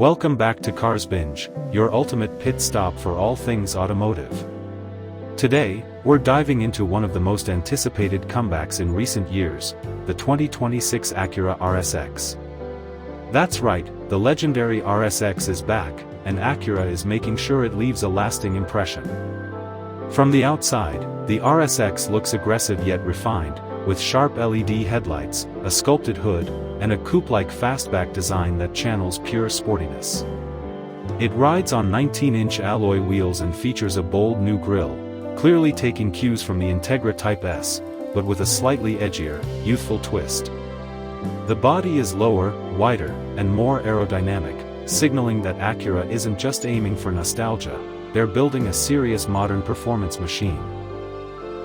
Welcome back to Cars Binge, your ultimate pit stop for all things automotive. Today, we're diving into one of the most anticipated comebacks in recent years, the 2026 Acura RSX. That's right, the legendary RSX is back, and Acura is making sure it leaves a lasting impression. From the outside, the RSX looks aggressive yet refined, with sharp LED headlights, a sculpted hood, and a coupe-like fastback design that channels pure sportiness. It rides on 19-inch alloy wheels and features a bold new grille, clearly taking cues from the Integra Type S, but with a slightly edgier, youthful twist. The body is lower, wider, and more aerodynamic, signaling that Acura isn't just aiming for nostalgia, they're building a serious modern performance machine.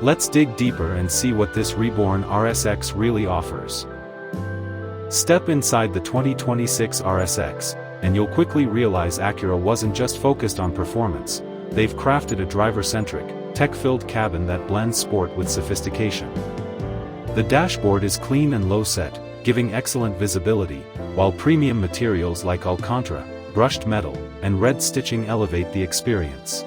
Let's dig deeper and see what this reborn RSX really offers. Step inside the 2026 RSX, and you'll quickly realize Acura wasn't just focused on performance, they've crafted a driver-centric, tech-filled cabin that blends sport with sophistication. The dashboard is clean and low-set, giving excellent visibility, while premium materials like Alcantara, brushed metal, and red stitching elevate the experience.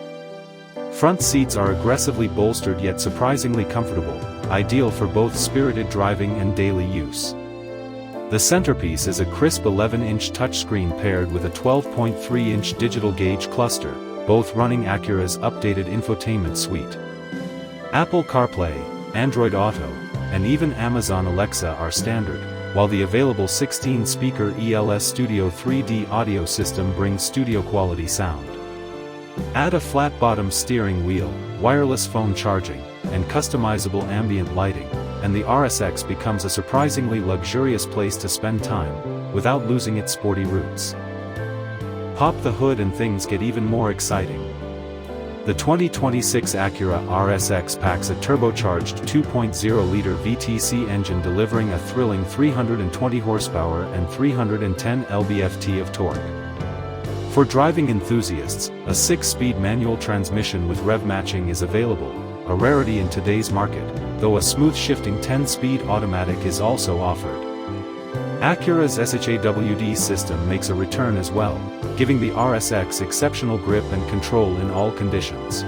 Front seats are aggressively bolstered yet surprisingly comfortable, ideal for both spirited driving and daily use. The centerpiece is a crisp 11-inch touchscreen paired with a 12.3-inch digital gauge cluster, both running Acura's updated infotainment suite. Apple CarPlay, Android Auto, and even Amazon Alexa are standard, while the available 16-speaker ELS Studio 3D audio system brings studio-quality sound. Add a flat-bottom steering wheel, wireless phone charging, and customizable ambient lighting, and the RSX becomes a surprisingly luxurious place to spend time, without losing its sporty roots. Pop the hood and things get even more exciting. The 2026 Acura RSX packs a turbocharged 2.0-liter VTC engine delivering a thrilling 320 horsepower and 310 lb-ft of torque. For driving enthusiasts, a 6-speed manual transmission with rev matching is available, a rarity in today's market, though a smooth shifting 10-speed automatic is also offered. Acura's SHAWD system makes a return as well, giving the RSX exceptional grip and control in all conditions.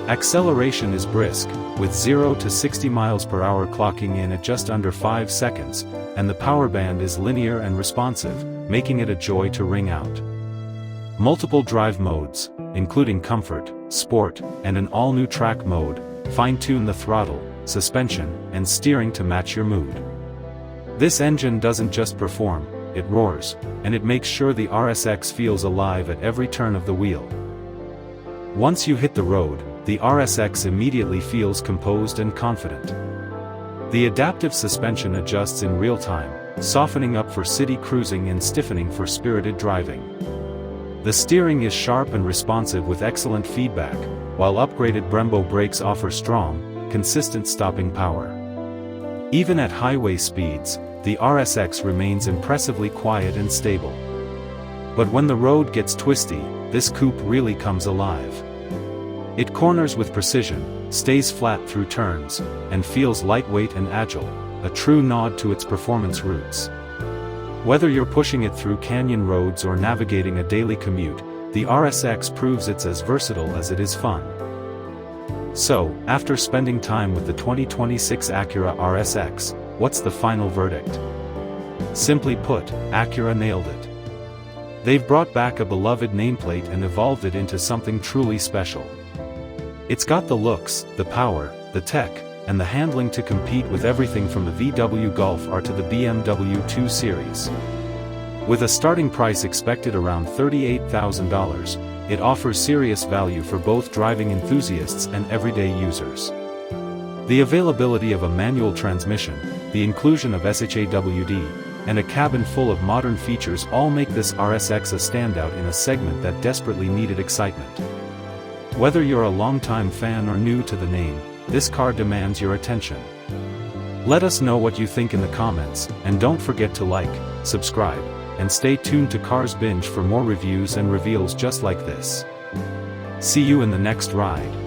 Acceleration is brisk, with 0 to 60 miles per hour clocking in at just under 5 seconds, and the power band is linear and responsive, making it a joy to ring out. Multiple drive modes, including comfort, sport, and an all-new track mode, fine-tune the throttle, suspension, and steering to match your mood. This engine doesn't just perform, it roars, and it makes sure the RSX feels alive at every turn of the wheel. Once you hit the road, the RSX immediately feels composed and confident. The adaptive suspension adjusts in real time, softening up for city cruising and stiffening for spirited driving. The steering is sharp and responsive with excellent feedback, while upgraded Brembo brakes offer strong, consistent stopping power. Even at highway speeds, the RSX remains impressively quiet and stable. But when the road gets twisty, this coupe really comes alive. It corners with precision, stays flat through turns, and feels lightweight and agile, a true nod to its performance roots. Whether you're pushing it through canyon roads or navigating a daily commute, the RSX proves it's as versatile as it is fun. So, after spending time with the 2026 Acura RSX, what's the final verdict? Simply put, Acura nailed it. They've brought back a beloved nameplate and evolved it into something truly special. It's got the looks, the power, the tech, and the handling to compete with everything from the VW Golf R to the BMW 2 Series. With a starting price expected around $38,000, it offers serious value for both driving enthusiasts and everyday users. The availability of a manual transmission, the inclusion of SHAWD, and a cabin full of modern features all make this RSX a standout in a segment that desperately needed excitement. Whether you're a longtime fan or new to the name, this car demands your attention. Let us know what you think in the comments, and don't forget to like, subscribe, and stay tuned to Cars Binge for more reviews and reveals just like this. See you in the next ride.